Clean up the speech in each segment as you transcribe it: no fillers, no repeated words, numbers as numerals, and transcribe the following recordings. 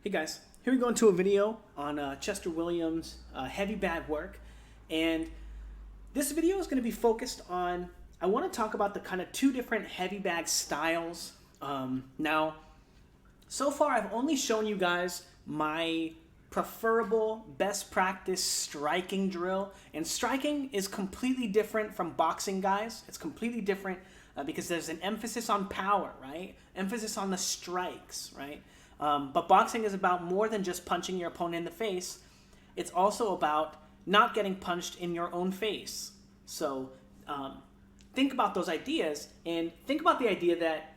Hey guys, here we go into a video on Chester Williams' heavy bag work, and this video is going to be focused on, I want to talk about the kind of two different heavy bag styles. Now, so far I've only shown you guys my preferable best practice striking drill, and striking is completely different from boxing, guys. It's completely different because there's an emphasis on power, right? Emphasis on the strikes, right? But boxing is about more than just punching your opponent in the face. It's also about not getting punched in your own face. So think about those ideas, and think about the idea that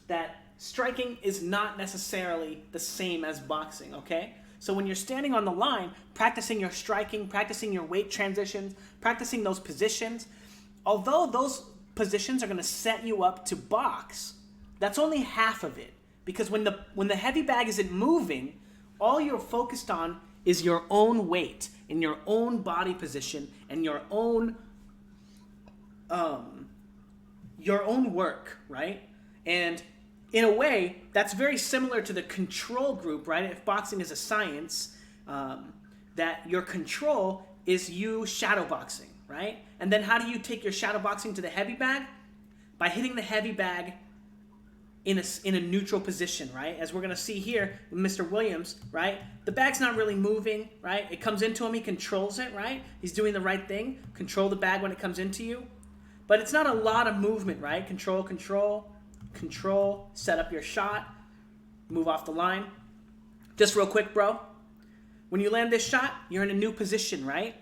that striking is not necessarily the same as boxing, okay? So when you're standing on the line, practicing your striking, practicing your weight transitions, practicing those positions, although those positions are going to set you up to box, that's only half of it. Because when the heavy bag isn't moving, all you're focused on is your own weight and your own body position and your own work, right? And in a way, that's very similar to the control group, right? If boxing is a science, that your control is you shadow boxing, right? And then how do you take your shadow boxing to the heavy bag? By hitting the heavy bag in a neutral position, right? As we're going to see here with Mr. Williams, right? The bag's not really moving, right? It comes into him, he controls it, right? He's doing the right thing. Control the bag when it comes into you. But it's not a lot of movement, right? Control, control, control, set up your shot, move off the line. Just real quick, bro. When you land this shot, you're in a new position, right?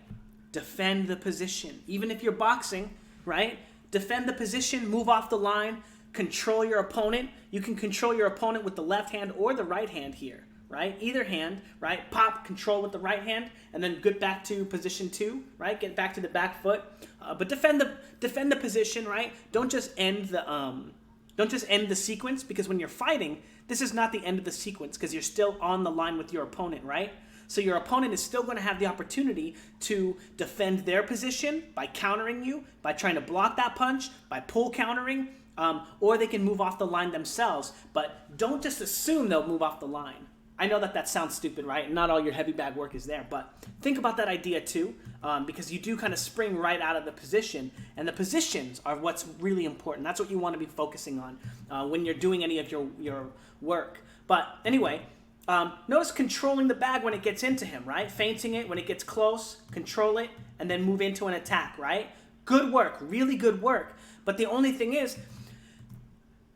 Defend the position. Even if you're boxing, right? Defend the position, move off the line, control your opponent. You can control your opponent with the left hand or the right hand here, right? Either hand, right? Pop, control with the right hand, and then get back to position 2, right? Get back to the back foot, but defend the position, right? Don't just end the sequence, because when you're fighting, this is not the end of the sequence because you're still on the line with your opponent, right? So your opponent is still going to have the opportunity to defend their position by countering you, by trying to block that punch, by pull countering. Or they can move off the line themselves, but don't just assume they'll move off the line. I know that sounds stupid, right? Not all your heavy bag work is there, but think about that idea too, because you do kind of spring right out of the position, and the positions are what's really important. That's what you want to be focusing on when you're doing any of your work. But anyway, notice controlling the bag when it gets into him, right? Feinting it when it gets close, control it, and then move into an attack, right? Good work, really good work. But the only thing is,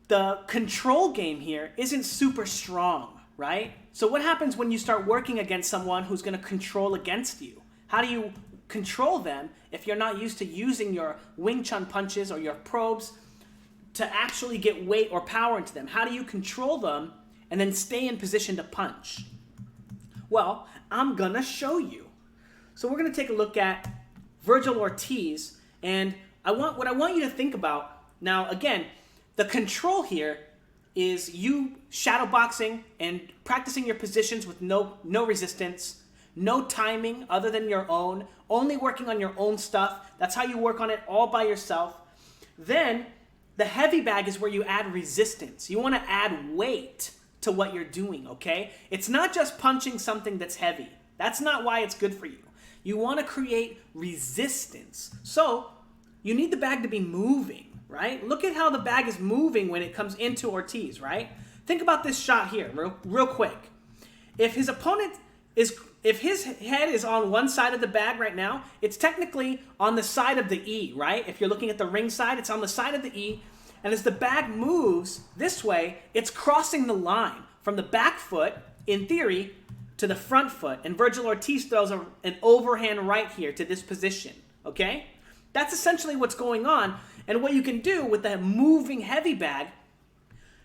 the control game here isn't super strong, right? So what happens when you start working against someone who's going to control against you? How do you control them if you're not used to using your Wing Chun punches or your probes to actually get weight or power into them? How do you control them and then stay in position to punch? Well, I'm going to show you. So we're going to take a look at Virgil Ortiz, and what I want you to think about, now again, the control here is you shadow boxing and practicing your positions with no resistance, no timing other than your own, only working on your own stuff. That's how you work on it all by yourself. Then the heavy bag is where you add resistance. You want to add weight to what you're doing, okay? It's not just punching something that's heavy. That's not why it's good for you. You want to create resistance. So you need the bag to be moving, right? Look at how the bag is moving when it comes into Ortiz, right? Think about this shot here, real quick. If his head is on one side of the bag right now, it's technically on the side of the E, right? If you're looking at the ring side, it's on the side of the E. And as the bag moves this way, it's crossing the line from the back foot, in theory, to the front foot. And Virgil Ortiz throws an overhand right here to this position, okay? That's essentially what's going on. And what you can do with the moving heavy bag,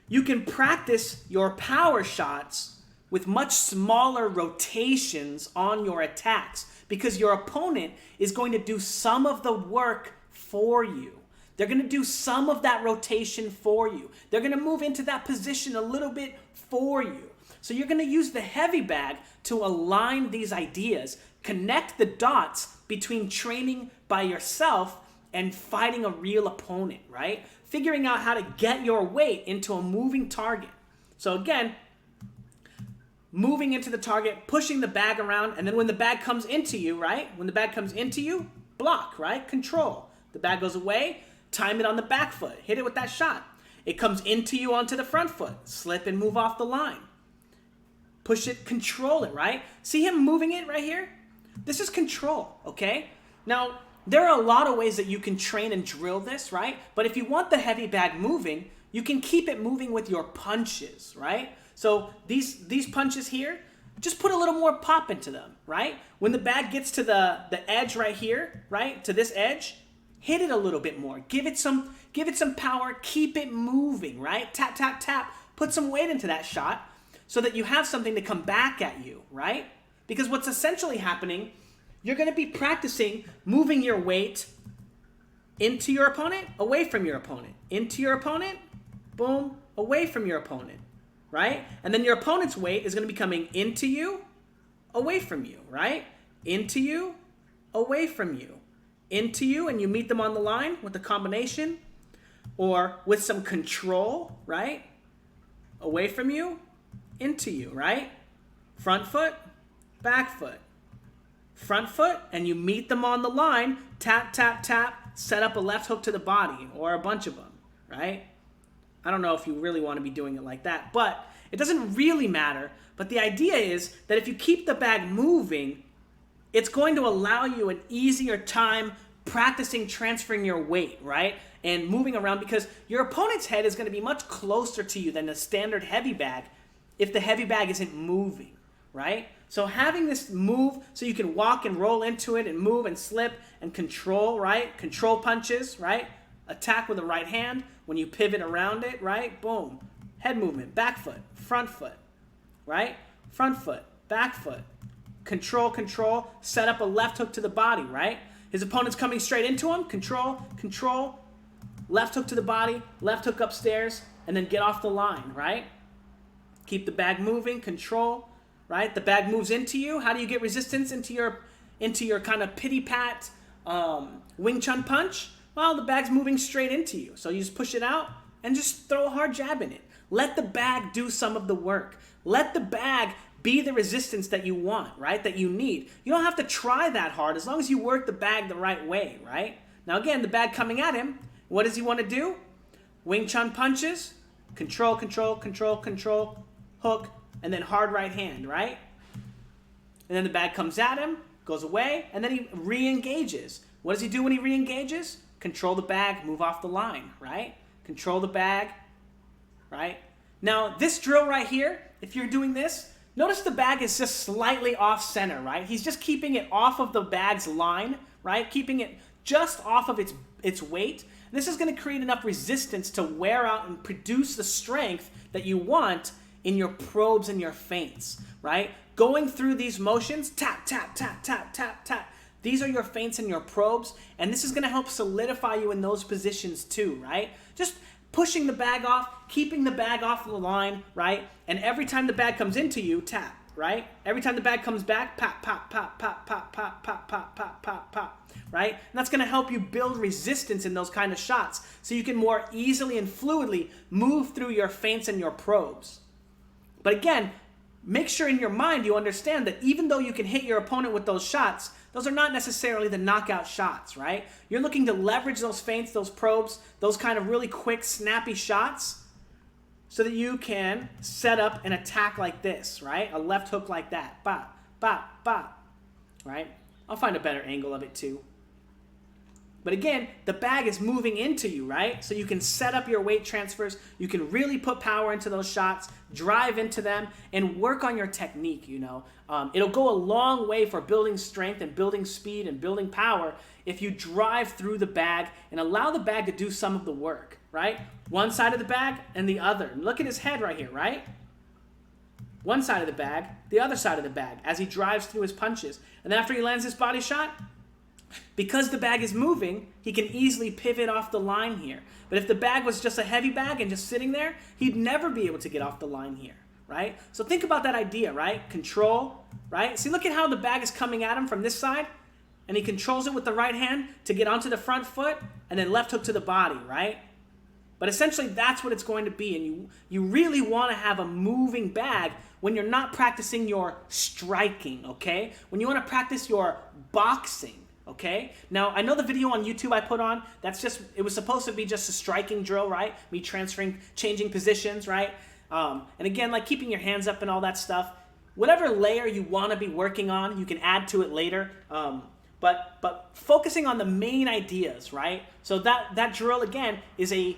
you can practice your power shots with much smaller rotations on your attacks, because your opponent is going to do some of the work for you. They're going to do some of that rotation for you. They're going to move into that position a little bit for you. So you're going to use the heavy bag to align these ideas, connect the dots between training by yourself and fighting a real opponent, right? Figuring out how to get your weight into a moving target. So again, moving into the target, pushing the bag around, and then when the bag comes into you, right? When the bag comes into you, block, right? Control. The bag goes away, time it on the back foot. Hit it with that shot. It comes into you onto the front foot. Slip and move off the line. Push it, control it, right? See him moving it right here? This is control, okay? Now, there are a lot of ways that you can train and drill this, right? But if you want the heavy bag moving, you can keep it moving with your punches, right? So these punches here, just put a little more pop into them, right? When the bag gets to the edge right here, right? To this edge, hit it a little bit more. Give it some power, keep it moving, right? Tap, tap, tap. Put some weight into that shot so that you have something to come back at you, right? Because what's essentially happening, you're going to be practicing moving your weight into your opponent, away from your opponent. Into your opponent, boom, away from your opponent, right? And then your opponent's weight is going to be coming into you, away from you, right? Into you, away from you. Into you, and you meet them on the line with a combination or with some control, right? Away from you, into you, right? Front foot, back foot. Front foot, and you meet them on the line, tap, tap, tap, set up a left hook to the body, or a bunch of them, right? I don't know if you really want to be doing it like that, but it doesn't really matter. But the idea is that if you keep the bag moving, it's going to allow you an easier time practicing transferring your weight, right? And moving around, because your opponent's head is going to be much closer to you than the standard heavy bag if the heavy bag isn't moving, right? So having this move so you can walk and roll into it and move and slip and control, right? Control punches, right? Attack with the right hand. When you pivot around it, right? Boom. Head movement, back foot, front foot, right? Front foot, back foot. Control, control. Set up a left hook to the body, right? His opponent's coming straight into him. Control, control. Left hook to the body, left hook upstairs, and then get off the line, right? Keep the bag moving, control, right? The bag moves into you. How do you get resistance into your kind of pity pat Wing Chun punch? Well, the bag's moving straight into you. So you just push it out and just throw a hard jab in it. Let the bag do some of the work. Let the bag be the resistance that you want, right? That you need. You don't have to try that hard as long as you work the bag the right way, right? Now again, the bag coming at him, what does he want to do? Wing Chun punches, control, control, control, control, hook, and then hard right hand, right? And then the bag comes at him, goes away, and then he re-engages. What does he do when he re-engages? Control the bag, move off the line, right? Control the bag, right? Now, this drill right here, if you're doing this, notice the bag is just slightly off center, right? He's just keeping it off of the bag's line, right? Keeping it just off of its weight. This is going to create enough resistance to wear out and produce the strength that you want in your probes and your feints, right? Going through these motions, tap, tap, tap, tap, tap, tap. These are your feints and your probes, and this is going to help solidify you in those positions too, right? Just pushing the bag off, keeping the bag off the line, right? And every time the bag comes into you, tap, right? Every time the bag comes back, pop, pop, pop, pop, pop, pop, pop, pop, pop, pop, pop, right? And that's going to help you build resistance in those kind of shots so you can more easily and fluidly move through your feints and your probes. But again, make sure in your mind you understand that even though you can hit your opponent with those shots, those are not necessarily the knockout shots, right? You're looking to leverage those feints, those probes, those kind of really quick, snappy shots so that you can set up an attack like this, right? A left hook like that. Bop, bop, bop, right? I'll find a better angle of it too. But again, the bag is moving into you, right? So you can set up your weight transfers. You can really put power into those shots, drive into them, and work on your technique, you know. It'll go a long way for building strength and building speed and building power if you drive through the bag and allow the bag to do some of the work, right? One side of the bag and the other. Look at his head right here, right? One side of the bag, the other side of the bag as he drives through his punches. And then after he lands his body shot, because the bag is moving, he can easily pivot off the line here. But if the bag was just a heavy bag and just sitting there, he'd never be able to get off the line here, right? So think about that idea, right? Control, right? See, look at how the bag is coming at him from this side, and he controls it with the right hand to get onto the front foot, and then left hook to the body, right? But essentially, that's what it's going to be. And you really want to have a moving bag when you're not practicing your striking, okay? When you want to practice your boxing, okay? Now, I know the video on YouTube I put on, it was supposed to be just a striking drill, right? Me transferring, changing positions, right? And again, like keeping your hands up and all that stuff. Whatever layer you want to be working on, you can add to it later. But focusing on the main ideas, right? So that drill, again, is a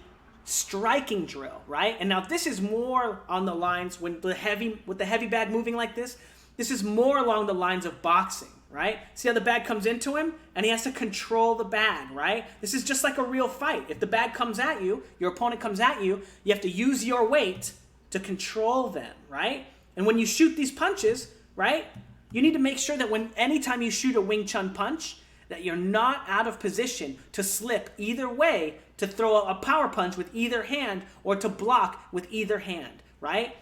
striking drill, right? And now this is more on the lines with the heavy bag moving like this. This is more along the lines of boxing, right? See how the bag comes into him and he has to control the bag, right? This is just like a real fight. If the bag comes at you, your opponent comes at you, you have to use your weight to control them, right? And when you shoot these punches, right, you need to make sure that anytime you shoot a Wing Chun punch, that you're not out of position to slip either way, to throw a power punch with either hand or to block with either hand, right?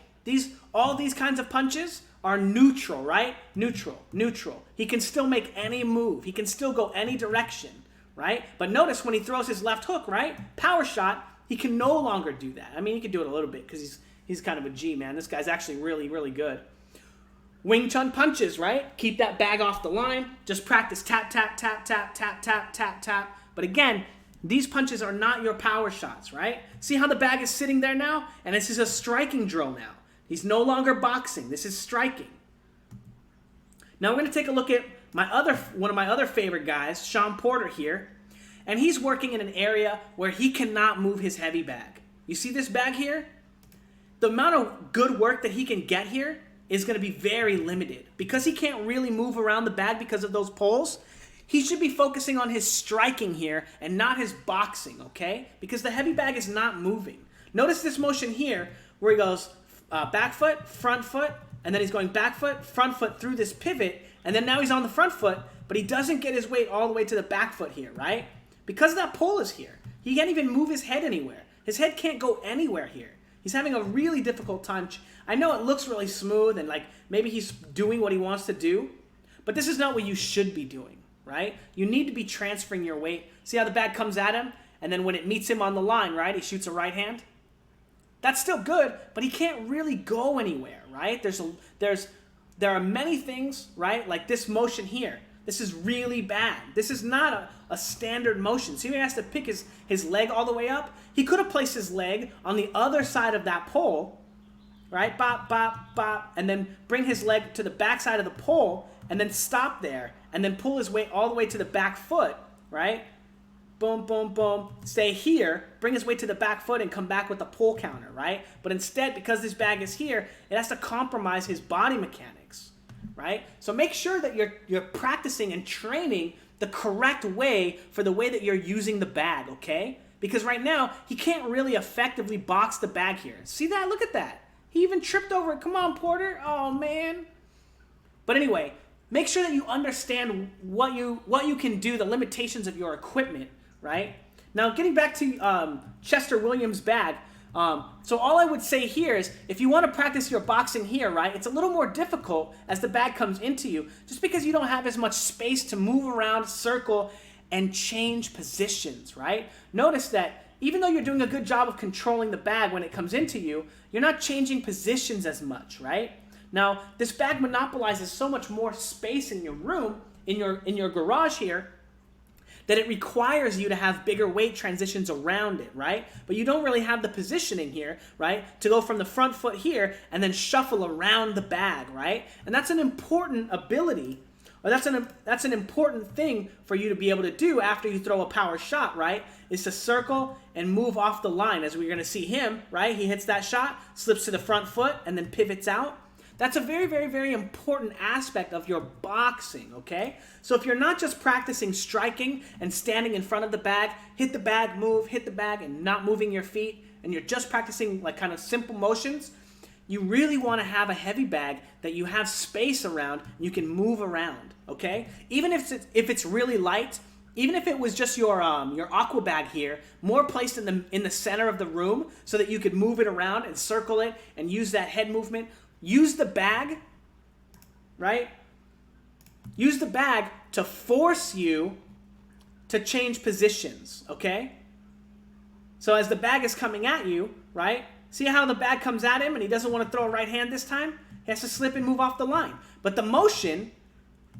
All these kinds of punches are neutral, right? Neutral. He can still make any move. He can still go any direction, right? But notice when he throws his left hook, right? Power shot, he can no longer do that. I mean, he can do it a little bit because he's kind of a G, man. This guy's actually really, really good. Wing Chun punches, right? Keep that bag off the line. Just practice tap, tap, tap, tap, tap, tap, tap, tap. But again, these punches are not your power shots, right? See how the bag is sitting there now? And this is a striking drill now. He's no longer boxing. This is striking. Now we're going to take a look at one of my other favorite guys, Sean Porter here. And he's working in an area where he cannot move his heavy bag. You see this bag here? The amount of good work that he can get here is going to be very limited. Because he can't really move around the bag because of those poles, he should be focusing on his striking here and not his boxing, okay? Because the heavy bag is not moving. Notice this motion here where he goes back foot, front foot, and then he's going back foot, front foot through this pivot, and then now he's on the front foot, but he doesn't get his weight all the way to the back foot here, right? Because that pole is here, he can't even move his head anywhere. His head can't go anywhere here. He's having a really difficult time. I know it looks really smooth and like maybe he's doing what he wants to do, but this is not what you should be doing, right? You need to be transferring your weight. See how the bag comes at him, and then when it meets him on the line, right, he shoots a right hand? That's still good, but he can't really go anywhere, right? There are many things, right, like this motion here. This is really bad. This is not a standard motion. See, he has to pick his leg all the way up. He could have placed his leg on the other side of that pole, right? Bop, bop, bop, and then bring his leg to the back side of the pole and then stop there and then pull his weight all the way to the back foot, right? Boom, boom, boom. Stay here, bring his weight to the back foot and come back with the pull counter, right? But instead, because this bag is here, it has to compromise his body mechanics, right? So make sure that you're practicing and training the correct way for the way that you're using the bag, okay? Because right now, he can't really effectively box the bag here. See that? Look at that. He even tripped over it. Come on, Porter. Oh, man. But anyway, make sure that you understand what you can do, the limitations of your equipment, right? Now, getting back to Chester Williams' bag, so all I would say here is if you want to practice your boxing here, right, it's a little more difficult as the bag comes into you just because you don't have as much space to move around, circle, and change positions, right? Notice that even though you're doing a good job of controlling the bag when it comes into you, you're not changing positions as much, right? Now, this bag monopolizes so much more space in your room, in your garage here, that it requires you to have bigger weight transitions around it, right? But you don't really have the positioning here, right? To go from the front foot here and then shuffle around the bag, right? And that's an important ability, or that's an important thing for you to be able to do after you throw a power shot, right? Is to circle and move off the line, as we're going to see him, right? He hits that shot, slips to the front foot, and then pivots out. That's a very, very, very important aspect of your boxing, okay? So if you're not just practicing striking and standing in front of the bag, hit the bag, move, hit the bag, and not moving your feet, and you're just practicing like kind of simple motions, you really want to have a heavy bag that you have space around and you can move around, okay? Even if it's really light, even if it was just your aqua bag here, more placed in the center of the room so that you could move it around and circle it and use that head movement. Use the bag, right? Use the bag to force you to change positions, okay? So as the bag is coming at you, right? See how the bag comes at him and he doesn't want to throw a right hand this time? He has to slip and move off the line. But the motion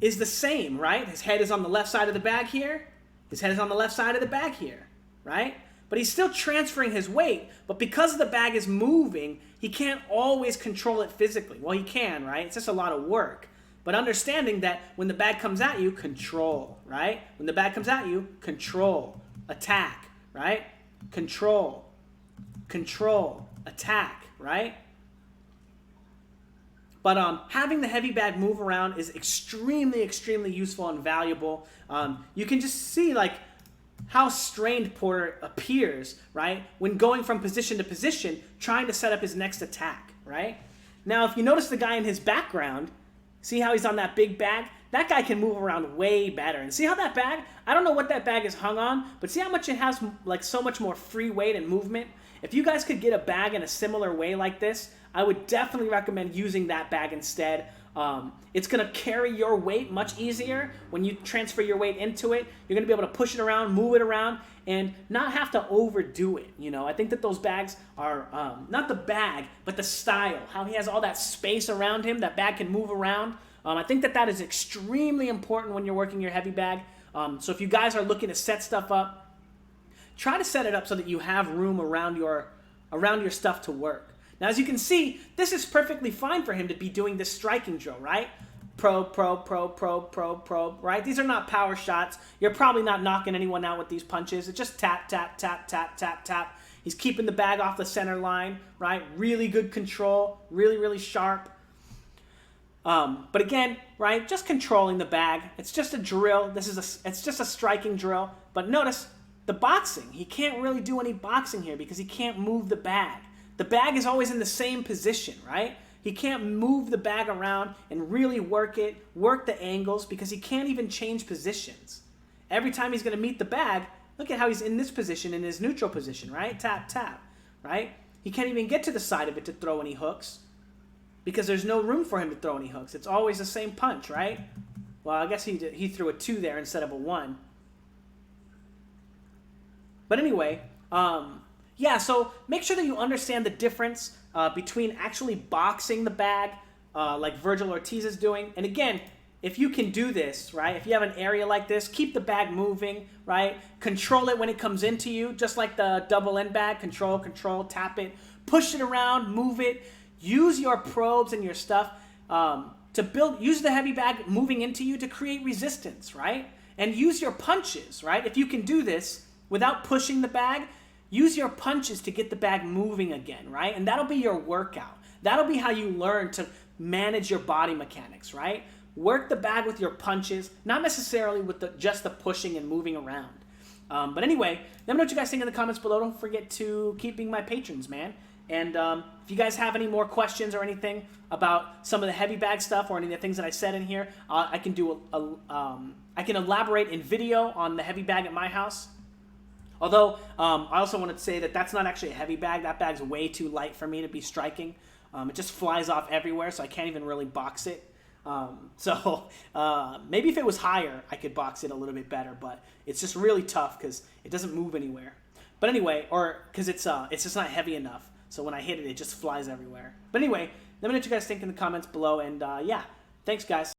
is the same, right? His head is on the left side of the bag here. His head is on the left side of the bag here, right? But he's still transferring his weight, but because the bag is moving, he can't always control it physically. Well, he can, right? It's just a lot of work. But understanding that when the bag comes at you, control, right? When the bag comes at you, control, attack, right? Control, control, attack, right? But having the heavy bag move around is extremely, extremely useful and valuable. You can just see like how strained Porter appears, right? When going from position to position, trying to set up his next attack, right? Now, if you notice the guy in his background, see how he's on that big bag? That guy can move around way better. And see how that bag, I don't know what that bag is hung on, but see how much it has like so much more free weight and movement? If you guys could get a bag in a similar way like this, I would definitely recommend using that bag instead. It's going to carry your weight much easier when you transfer your weight into it. You're going to be able to push it around, move it around, and not have to overdo it. You know, I think that those bags are, not the bag, but the style. How he has all that space around him, that bag can move around. I think that that is extremely important when you're working your heavy bag. So if you guys are looking to set stuff up, try to set it up so that you have room around your stuff to work. Now, as you can see, this is perfectly fine for him to be doing this striking drill, right? Probe, right? These are not power shots. You're probably not knocking anyone out with these punches. It's just tap, tap, tap, tap, tap, tap. He's keeping the bag off the center line, right? Really good control, really, really sharp. But again, right, just controlling the bag. It's just a drill. It's just a striking drill. But notice the boxing. He can't really do any boxing here because he can't move the bag. The bag is always in the same position, right? He can't move the bag around and really work it, work the angles, because he can't even change positions. Every time he's going to meet the bag, look at how he's in this position, in his neutral position, right? Tap, tap, right? He can't even get to the side of it to throw any hooks because there's no room for him to throw any hooks. It's always the same punch, right? Well, I guess he threw a 2 there instead of a 1. But anyway, yeah, so make sure that you understand the difference between actually boxing the bag, like Virgil Ortiz is doing. And again, if you can do this, right, if you have an area like this, keep the bag moving, right? Control it when it comes into you, just like the double end bag. Control, control, tap it, push it around, move it. Use your probes and your stuff use the heavy bag moving into you to create resistance, right? And use your punches, right? If you can do this without pushing the bag, use your punches to get the bag moving again, right? And that'll be your workout. That'll be how you learn to manage your body mechanics, right? Work the bag with your punches, not necessarily with just the pushing and moving around. But anyway, let me know what you guys think in the comments below. Don't forget to keep being my patrons, man. And if you guys have any more questions or anything about some of the heavy bag stuff or any of the things that I said in here, I can do I can elaborate in video on the heavy bag at my house. Although, I also wanted to say that that's not actually a heavy bag. That bag's way too light for me to be striking. It just flies off everywhere, so I can't even really box it. Maybe if it was higher, I could box it a little bit better, but it's just really tough because it doesn't move anywhere. But anyway, or because it's just not heavy enough, so when I hit it, it just flies everywhere. But anyway, let me know what you guys think in the comments below, and yeah, thanks, guys.